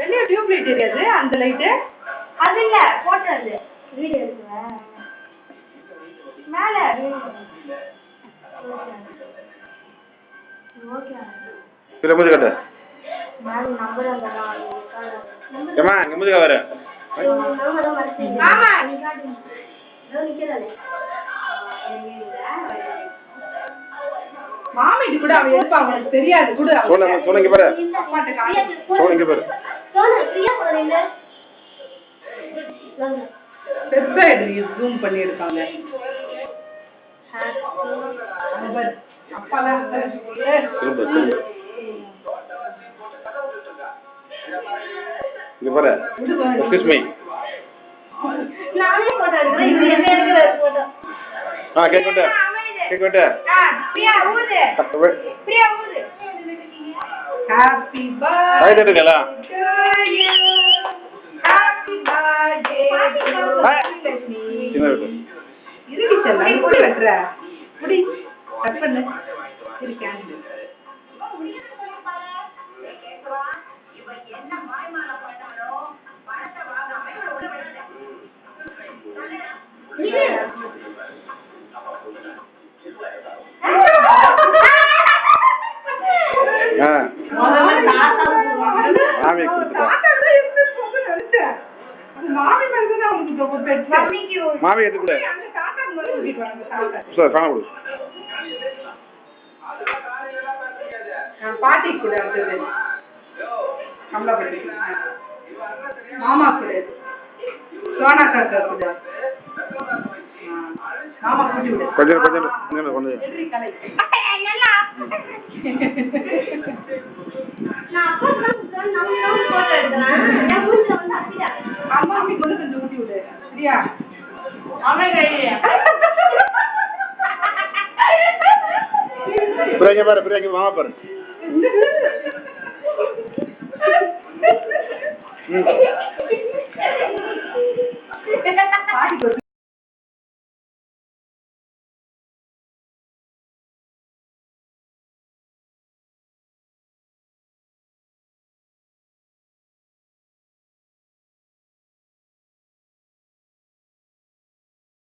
வெளியே tube light தெரியாது அந்த லைட்டு அது இல்ல போட்டோ அது வீடியோ இருக்குவா மேல ஓகே பிற முது கட்ட மேல நம்பர் வந்தா ஏமா இங்க முதுக வர மாமா நீ காட்டு நான் நிக்கறல மாமிக்கு கூட அவ எடுப்பா அவங்களுக்கு தெரியாது கூட சோனங்க பாரு சோனங்க பாரு சோன பிரியா போறீங்க பெருசா எடுங்க ஜூம் பண்ணி எடுப்பாங்க அப்பாலாம் திரும்ப இங்க பாரு எக்ஸ்கியூஸ் மீ நானே போட்டோ எடுக்கிறேன் இது என்ன எடுக்கிற போட்டோ கேக் விட்டு பிரியா ஊது ஹாப்பி பர்த்டே ஹாய் தட்டுங்களா ஹாப்பி பர்த்டே லட்சுமி இதுக்கு செல்ல இப்படி வெட்ற புடி கட் பண்ணு இருக்கேன் என்ன மாய்மால பண்ணாரோ பணத்தை வாங்காம உள்ள விடல மாமி கொடுத்துட்டா மாமி எடுத்து கூட சார் காண கொடு பாட்டி கூட அடுத்தது கமலாபதி மாமா கூட சோனா காக்கா கூட மாமா கூட்டி விடு கொஞ்சம் நான் அப்பா சொன்னா நம்ம போட்டோ எடுக்கலாம் நான் மூஞ்சில வந்து அப்படிடா அம்மா அப்படி கொண்டு கொஞ்சம் ஊட்டி விடு சரியா அம்மா கையில பிரியாங்க பாரு பிரியாங்க மாமா பாரு